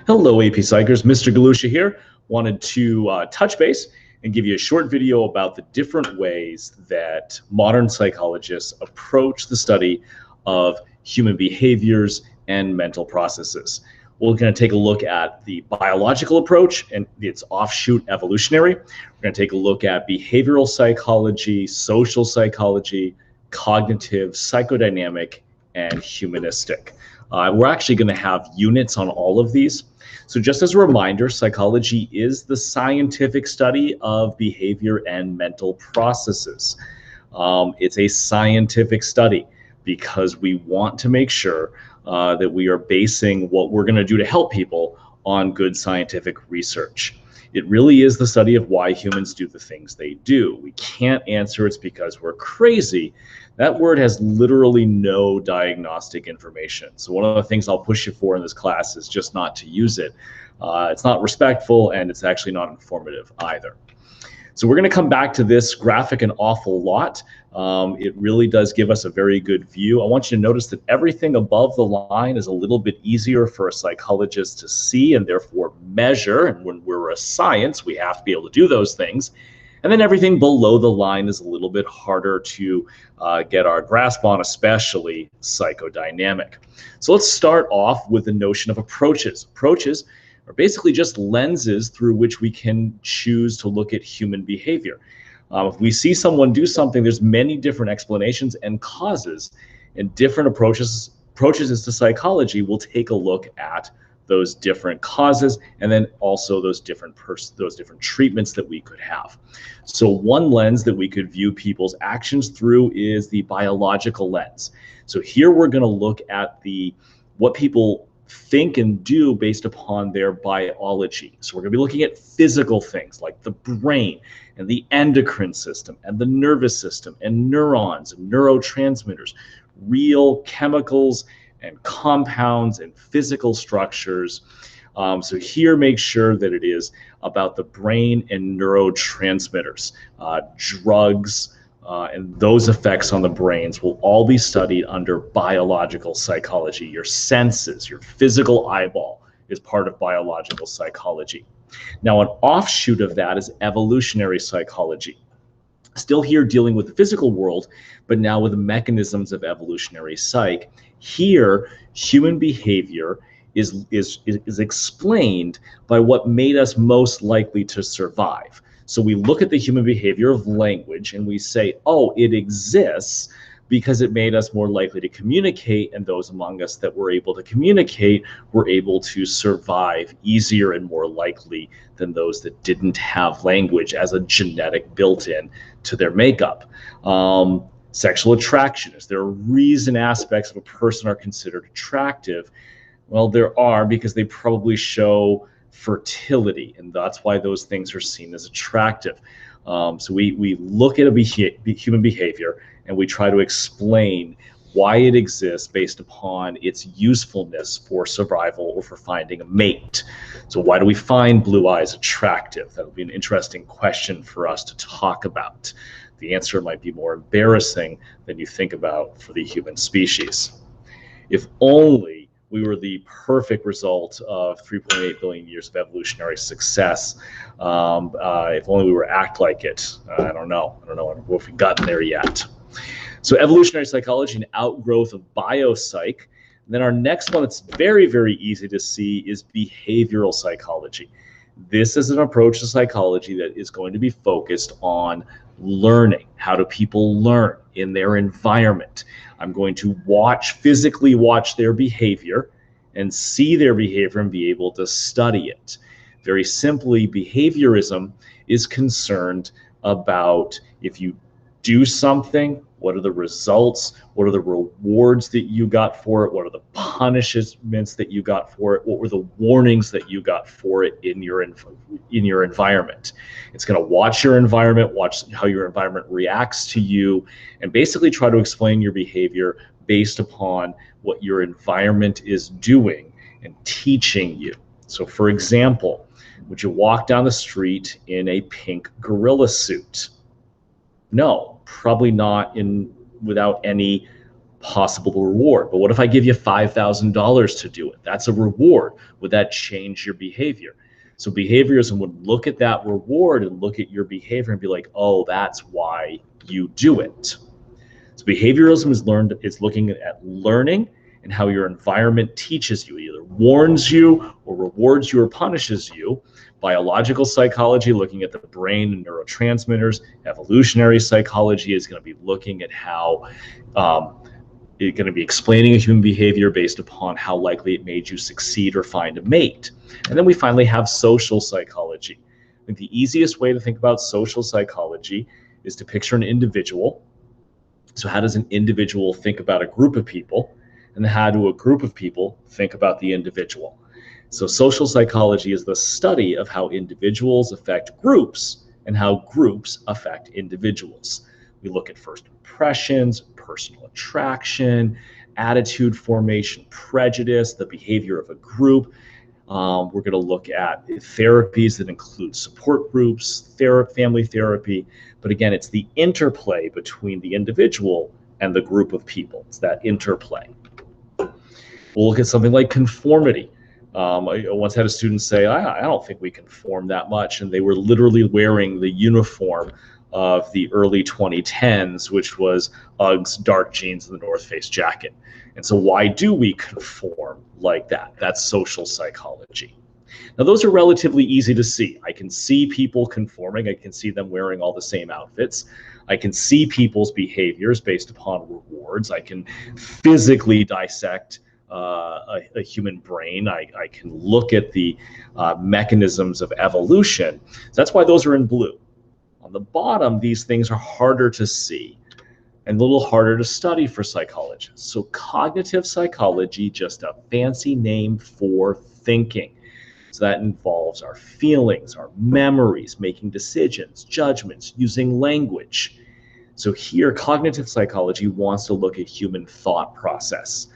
Hello, AP Psychers. Mr. Galusha here. Wanted to touch base and give you a short video about the different ways that modern psychologists approach the study of human behaviors and mental processes. We're going to take a look at the biological approach and its offshoot evolutionary. We're going to take a look at behavioral psychology, social psychology, cognitive, psychodynamic, and humanistic. We're actually going to have units on all of these. So just as a reminder, psychology is the scientific study of behavior and mental processes. It's a scientific study because we want to make sure that we are basing what we're going to do to help people on good scientific research. It really is the study of why humans do the things they do. We can't answer it's because we're crazy. That word has literally no diagnostic information. So one of the things I'll push you for in this class is just not to use it. It's not respectful, and it's actually not informative either. So we're going to come back to this graphic an awful lot. It really does give us a very good view. I want you to notice that everything above the line is a little bit easier for a psychologist to see and therefore measure. And when we're a science, we have to be able to do those things. And then everything below the line is a little bit harder to get our grasp on, especially psychodynamic. So let's start off with the notion of approaches. Approaches are basically just lenses through which we can choose to look at human behavior. If we see someone do something, there's many different explanations and causes, and different approaches to psychology will take a look at those different causes and then also those different treatments that we could have. So one lens that we could view people's actions through is the biological lens. So here we're going to look at what people think and do based upon their biology. So we're going to be looking at physical things like the brain and the endocrine system and the nervous system and neurons and neurotransmitters, real chemicals and compounds and physical structures. So here make sure that it is about the brain and neurotransmitters, drugs, and those effects on the brains will all be studied under biological psychology. Your senses, your physical eyeball is part of biological psychology. Now, an offshoot of that is evolutionary psychology. Still here dealing with the physical world, but now with the mechanisms of evolutionary psych. Here, human behavior is explained by what made us most likely to survive. So we look at the human behavior of language and we say, oh, it exists because it made us more likely to communicate, and those among us that were able to communicate were able to survive easier and more likely than those that didn't have language as a genetic built-in to their makeup. Sexual attraction. Is there a reason aspects of a person are considered attractive? Well, there are, because they probably show fertility, and that's why those things are seen as attractive. So we look at human behavior and we try to explain why it exists based upon its usefulness for survival or for finding a mate. So why do we find blue eyes attractive? That would be an interesting question for us to talk about. The answer might be more embarrassing than you think about for the human species. If only we were the perfect result of 3.8 billion years of evolutionary success. If only we were act like it. I don't know if we've gotten there yet. So evolutionary psychology, an outgrowth of biopsych. And then our next one that's very, very easy to see is behavioral psychology. This is an approach to psychology that is going to be focused on learning. How do people learn in their environment? I'm going to physically watch their behavior and see their behavior and be able to study it. Very simply, behaviorism is concerned about if you do something, what are the results? What are the rewards that you got for it? What are the punishments that you got for it? What were the warnings that you got for it in your environment? It's going to watch your environment, watch how your environment reacts to you, and basically try to explain your behavior based upon what your environment is doing and teaching you. So for example, would you walk down the street in a pink gorilla suit? No, probably not without any possible reward. But what if I give you $5,000 to do it? That's a reward. Would that change your behavior? So behaviorism would look at that reward and look at your behavior and be like, oh, that's why you do it. So behavioralism is looking at learning and how your environment teaches you, either warns you or rewards you or punishes you. Biological psychology, looking at the brain and neurotransmitters. Evolutionary psychology is going to be looking at how it's going to be explaining a human behavior based upon how likely it made you succeed or find a mate. And then we finally have social psychology. I think the easiest way to think about social psychology is to picture an individual. So how does an individual think about a group of people? And how do a group of people think about the individual? So social psychology is the study of how individuals affect groups and how groups affect individuals. We look at first impressions, personal attraction, attitude formation, prejudice, the behavior of a group. We're going to look at therapies that include support groups, family therapy. But again, it's the interplay between the individual and the group of people. It's that interplay. We'll look at something like conformity. I once had a student say, I don't think we conform that much. And they were literally wearing the uniform of the early 2010s, which was Uggs, dark jeans, and the North Face jacket. And so why do we conform like that? That's social psychology. Now, those are relatively easy to see. I can see people conforming. I can see them wearing all the same outfits. I can see people's behaviors based upon rewards. I can physically dissect a human brain. I can look at the mechanisms of evolution. So that's why those are in blue. On the bottom, these things are harder to see and a little harder to study for psychologists. So cognitive psychology, just a fancy name for thinking. So that involves our feelings, our memories, making decisions, judgments, using language. So here, cognitive psychology wants to look at human thought process.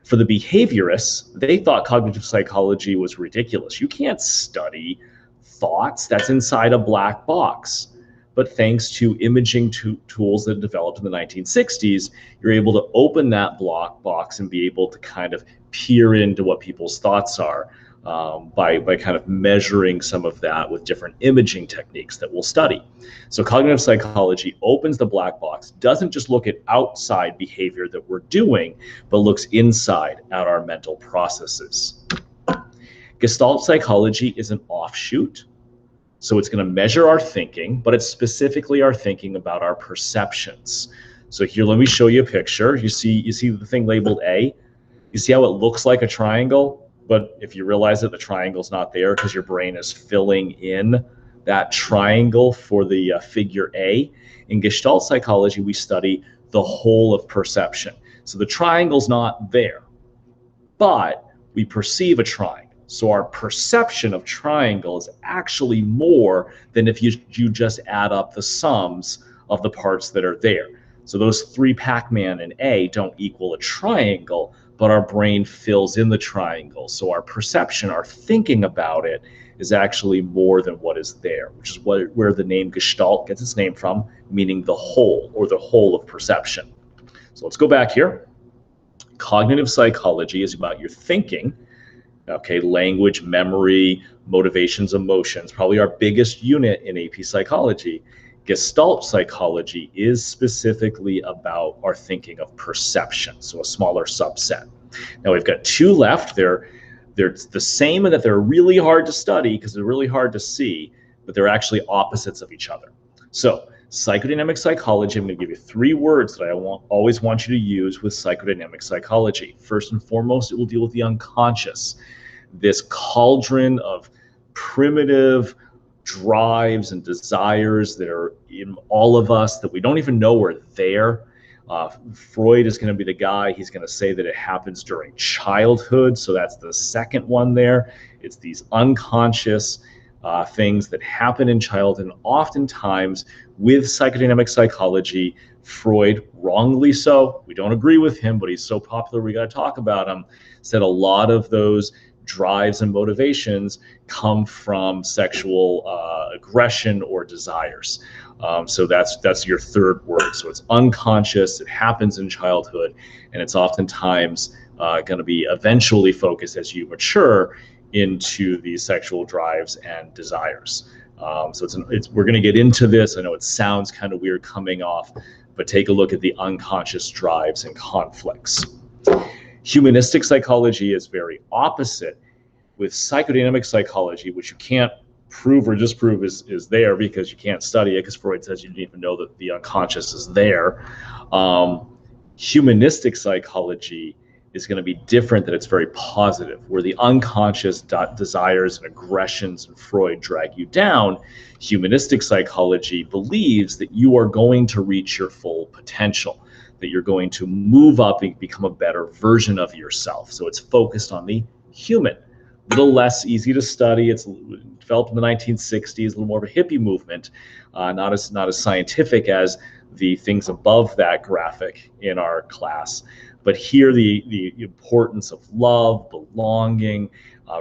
For the behaviorists, they thought cognitive psychology was ridiculous. You can't study thoughts. That's inside a black box. But thanks to imaging tools that developed in the 1960s, you're able to open that black box and be able to kind of peer into what people's thoughts are by kind of measuring some of that with different imaging techniques that we'll study. So cognitive psychology opens the black box, doesn't just look at outside behavior that we're doing, but looks inside at our mental processes. Gestalt psychology is an offshoot. So it's going to measure our thinking, but it's specifically our thinking about our perceptions. So here, let me show you a picture. You see the thing labeled A? You see how it looks like a triangle? But if you realize that the triangle's not there because your brain is filling in that triangle for the figure A. In Gestalt psychology, we study the whole of perception. So the triangle's not there, but we perceive a triangle. So our perception of triangle is actually more than if you just add up the sums of the parts that are there. So those 3 Pac-Man and A don't equal a triangle, but our brain fills in the triangle. So our perception, our thinking about it, is actually more than what is there, which is where the name Gestalt gets its name from, meaning the whole, or the whole of perception. So let's go back here. Cognitive psychology is about your thinking. Okay, language, memory, motivations, emotions, probably our biggest unit in AP psychology. Gestalt psychology is specifically about our thinking of perception, so a smaller subset. Now we've got 2 left. They're the same in that they're really hard to study because they're really hard to see, but they're actually opposites of each other. So psychodynamic psychology, I'm going to give you 3 words that I always want you to use with psychodynamic psychology. First and foremost, it will deal with the unconscious. This cauldron of primitive drives and desires that are in all of us that we don't even know are there. Freud is going to be the guy. He's going to say that it happens during childhood. So that's the second one there. It's these unconscious things that happen in childhood. And oftentimes with psychodynamic psychology, Freud, wrongly so, we don't agree with him, but he's so popular we got to talk about him, said a lot of those drives and motivations come from sexual aggression or desires. So that's your third word. So it's unconscious, it happens in childhood, and it's oftentimes going to be eventually focused as you mature into these sexual drives and desires. So we're going to get into this. I know it sounds kind of weird coming off, but take a look at the unconscious drives and conflicts. Humanistic psychology is very opposite with psychodynamic psychology, which you can't prove or disprove is there because you can't study it, because Freud says you didn't even know that the unconscious is there. Humanistic psychology is going to be different, that it's very positive, where the unconscious desires and aggressions and Freud drag you down. Humanistic psychology believes that you are going to reach your full potential, that you're going to move up and become a better version of yourself. So it's focused on the human. A little less easy to study. It's developed in the 1960s, a little more of a hippie movement, not as scientific as the things above that graphic in our class. But here, the importance of love, belonging,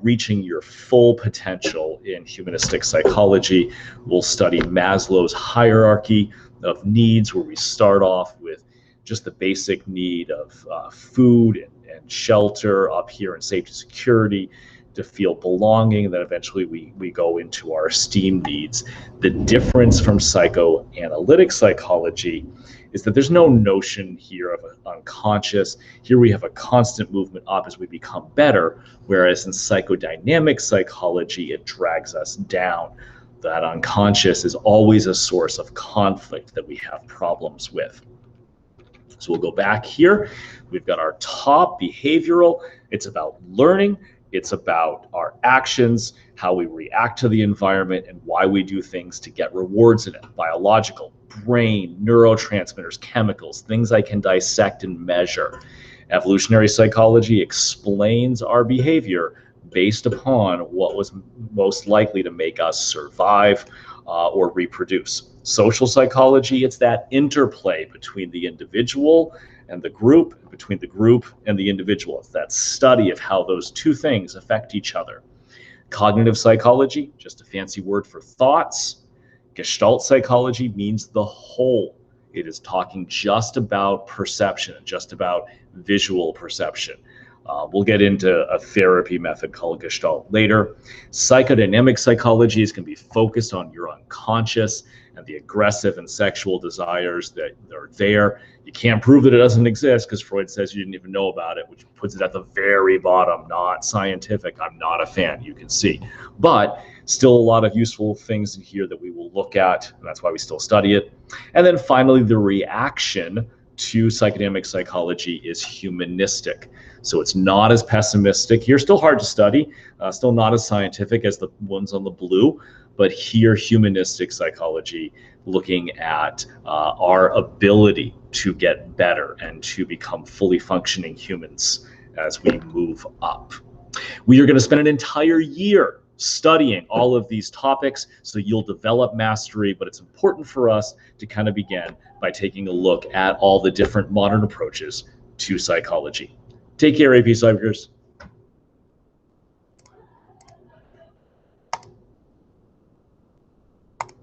reaching your full potential in humanistic psychology. We'll study Maslow's hierarchy of needs, where we start off with just the basic need of food and shelter, up here in safety, security, to feel belonging, and then eventually we go into our esteem needs. The difference from psychoanalytic psychology is that there's no notion here of an unconscious. Here we have a constant movement up as we become better, whereas in psychodynamic psychology, it drags us down. That unconscious is always a source of conflict that we have problems with. So we'll go back here. We've got our top behavioral. It's about learning. It's about our actions, how we react to the environment, and why we do things to get rewards in it. Biological, brain, neurotransmitters, chemicals, things I can dissect and measure. Evolutionary psychology explains our behavior based upon what was most likely to make us survive or reproduce. Social psychology, it's that interplay between the individual and the group, between the group and the individual. It's that study of how those two things affect each other. Cognitive psychology, just a fancy word for thoughts. Gestalt psychology means the whole. It is talking just about perception, just about visual perception. We'll get into a therapy method called Gestalt later. Psychodynamic psychology is going to be focused on your unconscious and the aggressive and sexual desires that are there. You can't prove that it doesn't exist because Freud says you didn't even know about it, which puts it at the very bottom. Not scientific. I'm not a fan, you can see. But still a lot of useful things in here that we will look at, and that's why we still study it. And then finally, the reaction to psychodynamic psychology is humanistic. So it's not as pessimistic. Here, still hard to study, still not as scientific as the ones on the blue, but here humanistic psychology looking at our ability to get better and to become fully functioning humans as we move up. We are going to spend an entire year studying all of these topics, so you'll develop mastery, but it's important for us to kind of begin by taking a look at all the different modern approaches to psychology. Take care, AP Psychers.